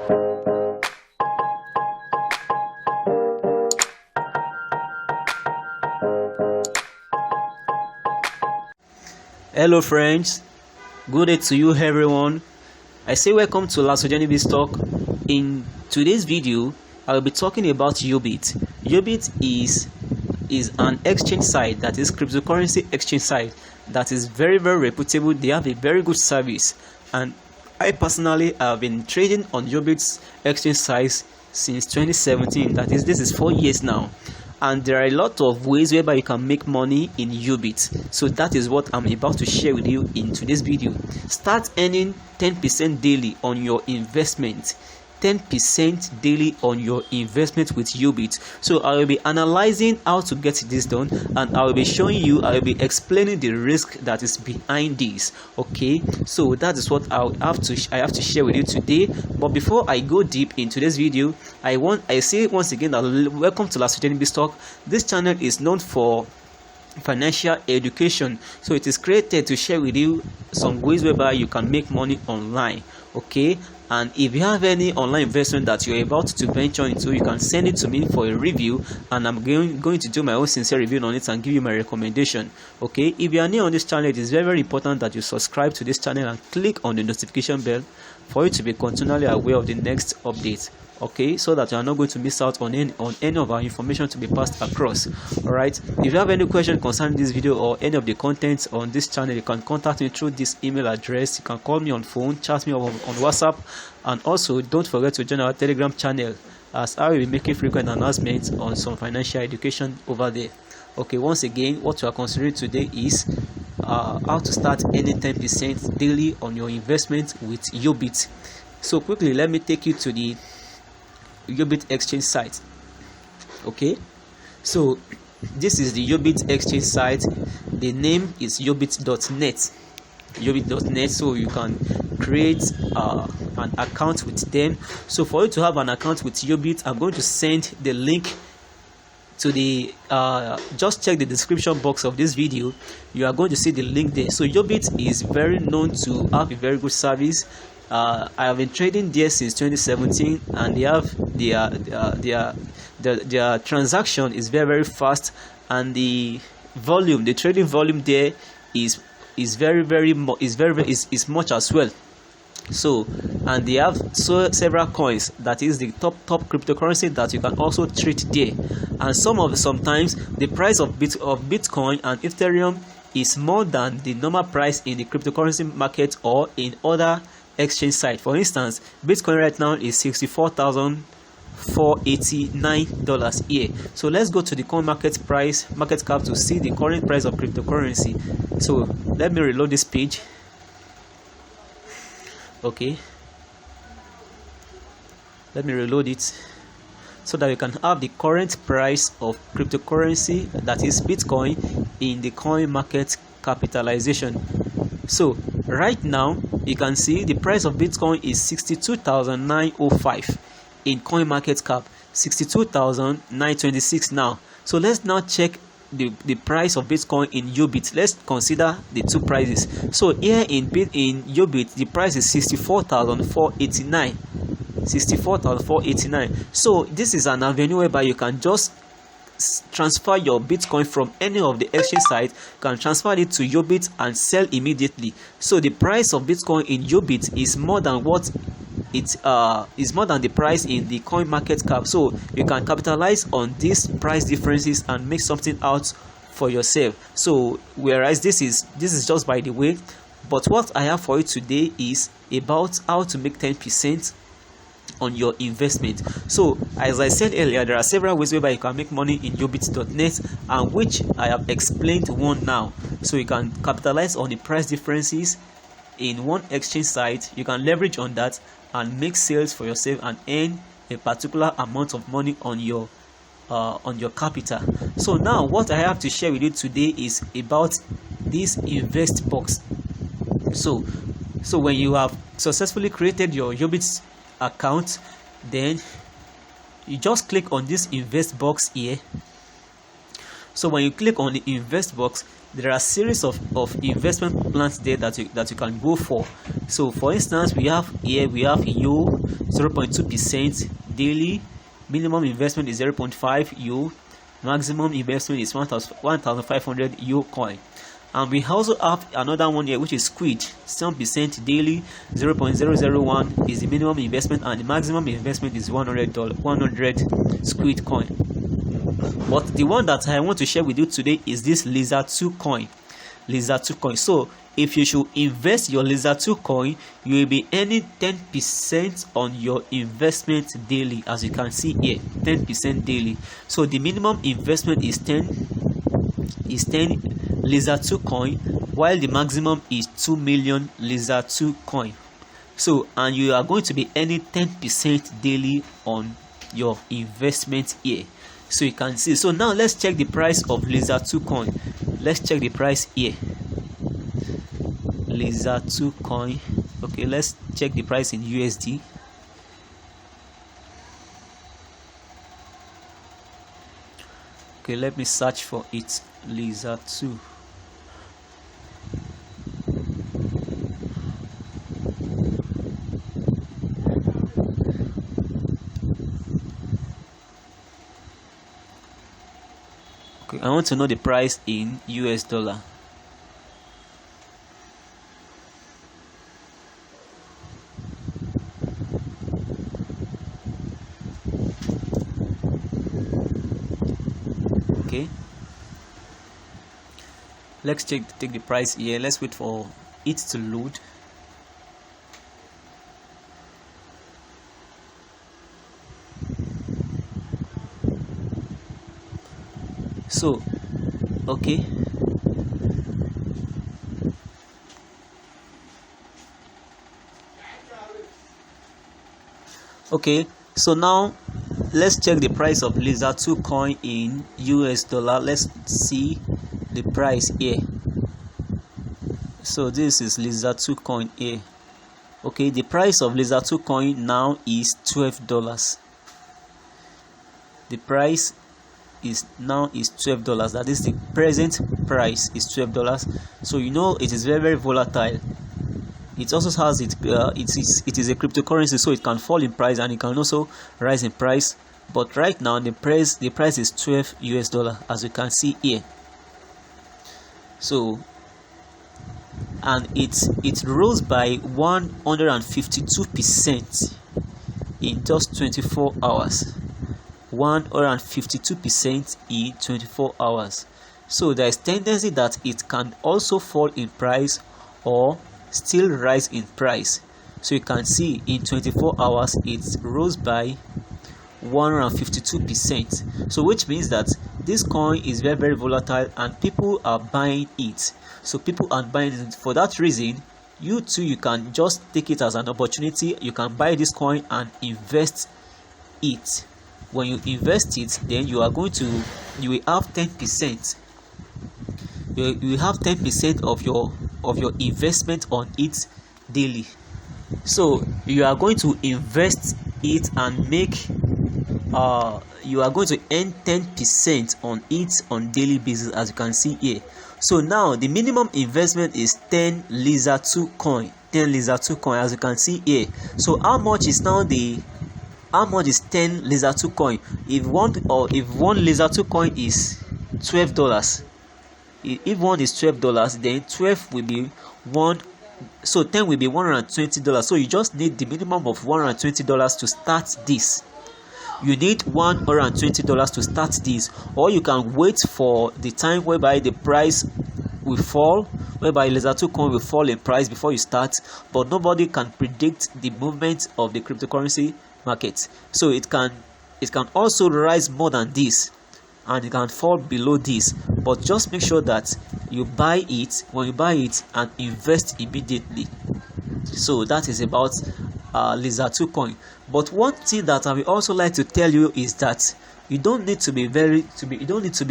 Hello friends, good day to you everyone. I say welcome to Yobit Talk. In today's video, I will be talking about Yobit. Yobit is an exchange site, that is cryptocurrency exchange site, that is very reputable. They have a very good service, and I personally have been trading on Yobit's exchange site since 2017. That is, this is 4 years now. And there are a lot of ways whereby you can make money in Yobit. So that is what I'm about to share with you in today's video. Start earning 10% daily on your investment. 10% daily on your investment with Yobit. So I will be analyzing how to get this done, and I will be showing you, I will be explaining the risk that is behind this. Okay, so that is what I have to share with you today. But before I go deep into this video, I say once again that welcome to Yobit Talk. This channel is known for financial education, so it is created to share with you some ways whereby you can make money online. Okay, and if you have any online investment that you're about to venture into, you can send it to me for a review, and I'm going to do my own sincere review on it and give you my recommendation. Okay, if you are new on this channel, it is very important that you subscribe to this channel and click on the notification bell for you to be continually aware of the next update. Okay, so that you are not going to miss out on any of our information to be passed across. All right, if you have any question concerning this video or any of the contents on this channel, you can contact me through this email address. You can call me on phone, chat me on WhatsApp, and also don't forget to join our Telegram channel, as I will be making frequent announcements on some financial education over there. Okay, once again, what we are considering today is how to start earning 10% daily on your investment with Yobit. So quickly, let me take you to the Yobit exchange site. Okay, so this is the Yobit exchange site. The name is yobit.net. Yobit.net. So you can create an account with them. So for you to have an account with Yobit, I'm going to send the link to the just check the description box of this video. You are going to see the link there. So Yobit is very known to have a very good service. I have been trading there since 2017, and they have their transaction is very fast, and the trading volume there is much as well. So, and they have several coins, that is the top cryptocurrency that you can also trade there. And sometimes the price of Bitcoin and Ethereum is more than the normal price in the cryptocurrency market or in other exchange site. For instance, Bitcoin right now is $64,489 here. So let's go to the coin market cap to see the current price of cryptocurrency. So let me reload this page. Okay, let me reload it so that you can have the current price of cryptocurrency, that is Bitcoin, in the coin market capitalization. So right now you can see the price of Bitcoin is 62,905 in coin market cap, 62,926 now. So let's now check the price of Bitcoin in Yobit. Let's consider the two prices. So here in Yobit, the price is 64,489. 64,489. So this is an avenue whereby you can just transfer your Bitcoin from any of the exchange sites, can transfer it to Yobit and sell immediately. So the price of Bitcoin in Yobit is more than what it is more than the price in the coin market cap. So you can capitalize on these price differences and make something out for yourself. So whereas this is just by the way, but what I have for you today is about how to make 10% on your investment. So as I said earlier, there are several ways whereby you can make money in Yobit.net, and which I have explained one now. So you can capitalize on the price differences in one exchange site. You can leverage on that and make sales for yourself and earn a particular amount of money on your capital. So now what I have to share with you today is about this invest box. So when you have successfully created your Yobit account, then you just click on this invest box here. So when you click on the invest box, there are series of investment plans there that you can go for. So for instance, we have Yo 0.2% daily. Minimum investment is 0.5 Yo. Maximum investment is 1,500 Yo coin. And we also have another one here, which is Squid. 7% daily. 0.001 is the minimum investment, and the maximum investment is $100 Squid coin. But the one that I want to share with you today is this Lizard 2 coin. Lizard 2 coin. So if you should invest your Lizard 2 coin, you will be earning 10% on your investment daily, as you can see here. 10% daily. So the minimum investment is 10 Lizard 2 coin, while the maximum is 2 million Lizard 2 coin. So, and you are going to be earning 10% daily on your investment here. So you can see. So now let's check the price of Lizard 2 coin. Let's check the price here. Lizard 2 coin. Okay, let's check the price in USD. Okay, let me search for it. Lizard 2. Okay, I want to know the price in US dollar. Okay, let's take the price here. Let's wait for it to load. So okay, so now let's check the price of Lizard 2 coin in US dollar. Let's see the price here. So this is Lizard 2 coin here. Okay, the price of Lizard 2 coin now is $12. The price is $12. That is the present price is $12. So you know it is very, very volatile. It also has it is a cryptocurrency, so it can fall in price and it can also rise in price. But right now the price is $12, as you can see here. So, and it rose by 152% in just 24 hours. 152% in 24 hours. So there is tendency that it can also fall in price or still rise in price. So you can see in 24 hours it rose by 152%. So which means that this coin is very, very volatile and people are buying it. So people are buying it. For that reason, you too, you can just take it as an opportunity. You can buy this coin and invest it. When you invest it, then you will have 10%. You have 10% of your investment on it daily. So you are going to invest it and make you are going to earn 10% on it on daily basis, as you can see here. So now the minimum investment is 10 Lizard 2 coin. 10 Lizard 2 coin, as you can see here. So how much is 10 Lizard 2 coin? If one Lizard 2 coin is $12, if one is $12, then 12 will be one. So 10 will be $120. So you just need the minimum of $120 to start this. You need $120 to start this, or you can wait for the time whereby the price will fall, whereby Lizard 2 coin will fall in price before you start. But nobody can predict the movement of the cryptocurrency market. So it can also rise more than this, and it can fall below this. But just make sure that you buy it when you buy it and invest immediately. So that is about Lizard 2 coin. But one thing that I will also like to tell you is that you don't need to be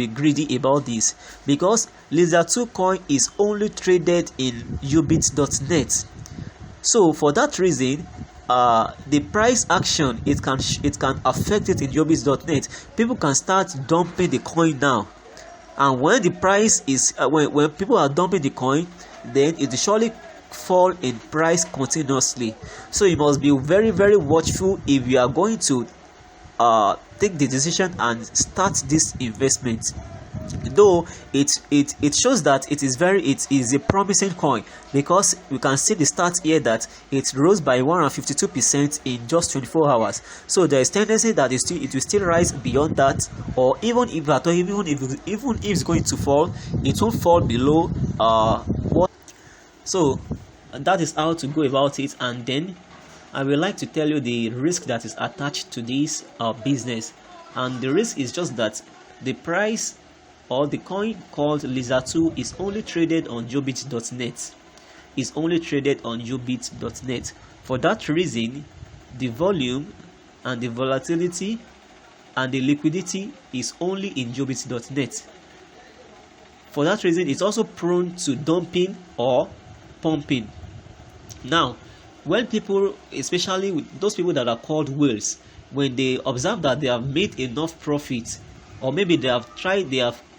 greedy about this, because Lizard 2 coin is only traded in Yobit.net. So for that reason, the price action, it can affect it in Yobit.net. People can start dumping the coin now. and when the price is when people are dumping the coin, then it will surely fall in price continuously. So you must be very, very watchful if you are going to take the decision and start this investment. Though it shows that it is a promising coin, because we can see the stats here that it rose by 152% in just 24 hours. So there is tendency that it will still rise beyond that, or even if it's going to fall, it won't fall below what. So that is how to go about it. And then I would like to tell you the risk that is attached to this business. And the risk is just that the price or the coin called Lisa2 is only traded on Yobit.net. Is only traded on Yobit.net. For that reason, the volume and the volatility and the liquidity is only in Yobit.net. For that reason, it's also prone to dumping or pumping. Now, when people, especially with those people that are called whales, when they observe that they have made enough profit, or maybe they have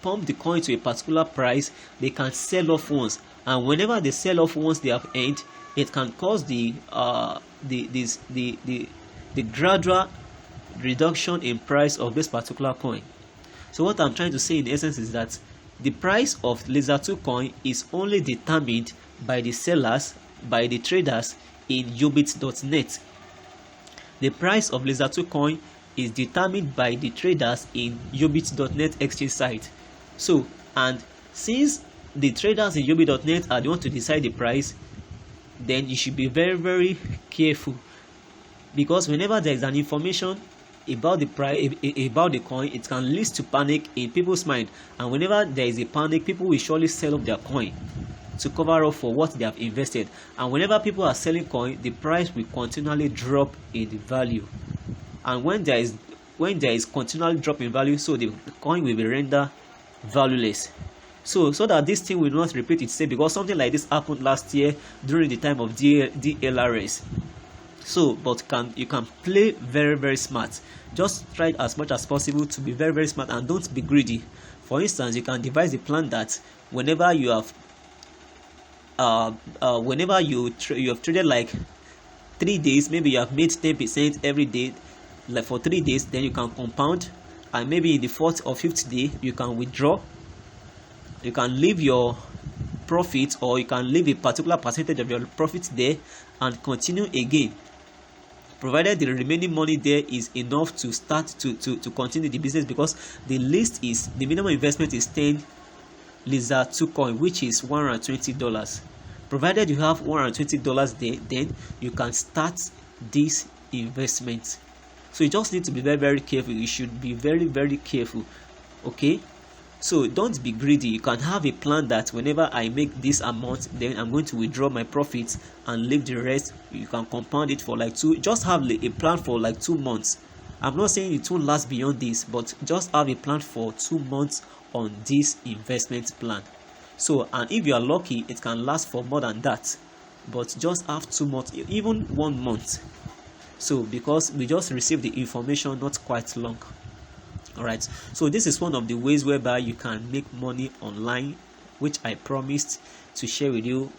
pumped the coin to a particular price, they can sell off once, and whenever they sell off once they have earned, it can cause the gradual reduction in price of this particular coin. So what I'm trying to say in essence is that the price of Lisa2 coin is only determined by the sellers, by the traders in Yobit.net. The price of Lisa2 coin is determined by the traders in Yobit.net exchange site. So, and since the traders in Yobit.net are the ones to decide the price, then you should be very, very careful, because whenever there is an information about the price, about the coin, it can lead to panic in people's mind, and whenever there is a panic, people will surely sell off their coin to cover up for what they have invested. And whenever people are selling coin, the price will continually drop in the value, and when there is continually drop in value, so the coin will be rendered valueless. So that this thing will not repeat itself, because something like this happened last year during the time of DLRS. So but you can play very, very smart. Just try as much as possible to be very, very smart, and don't be greedy. For instance, you can devise a plan that whenever you have you have traded like 3 days, maybe you have made 10% every day, like for 3 days, then you can compound, and maybe in the 4th or 5th day you can withdraw. You can leave your profit, or you can leave a particular percentage of your profit there and continue again, provided the remaining money there is enough to start to continue the business, because the minimum investment is 10 Lisa2 coin, which is $120. Provided you have $120 there, then you can start this investment. So you just need to be very, very careful. You should be very, very careful. Okay, so don't be greedy. You can have a plan that whenever I make this amount, then I'm going to withdraw my profits and leave the rest. You can compound it for like just have a plan for like 2 months. I'm not saying it won't last beyond this, but just have a plan for 2 months on this investment plan. So, and if you are lucky, it can last for more than that, but just have 2 months, even 1 month. So because we just received the information not quite long. All right, so this is one of the ways whereby you can make money online, which I promised to share with you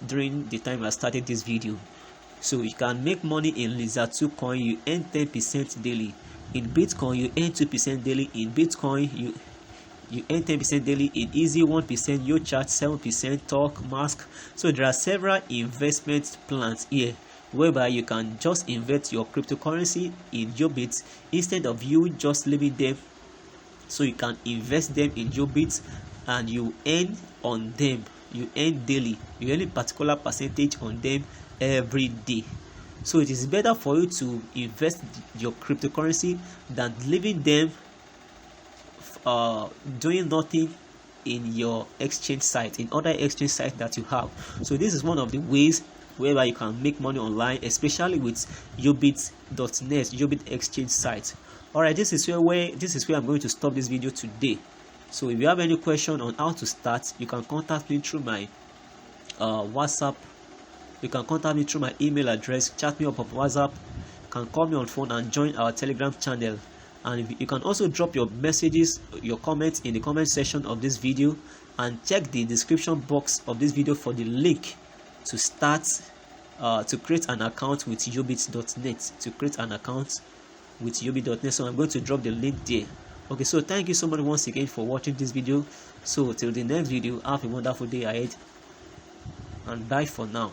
during the time I started this video. So you can make money in Lisa2 coin. You earn 10% daily. In Bitcoin you earn 2% daily. In Bitcoin you earn 10% daily. In Easy 1%, Yo Chat 7%, Talk, Mask. So there are several investment plans here whereby you can just invest your cryptocurrency in Yobit instead of you just leaving them. So you can invest them in Yobit and you earn on them. You earn daily. You earn a particular percentage on them every day. So it is better for you to invest your cryptocurrency than leaving them doing nothing in your exchange site, in other exchange sites that you have. So this is one of the ways whereby you can make money online, especially with Yobit.net, Yobit exchange site. Alright, this is where I'm going to stop this video today. So if you have any question on how to start, you can contact me through my WhatsApp. You can contact me through my email address, chat me up on WhatsApp, you can call me on phone, and join our Telegram channel. And you can also drop your messages, your comments in the comment section of this video, and check the description box of this video for the link to start to create an account with Yobit.net, to create an account with Yobit.net. So I'm going to drop the link there. Okay, so thank you so much once again for watching this video. So till the next video, have a wonderful day ahead, and bye for now.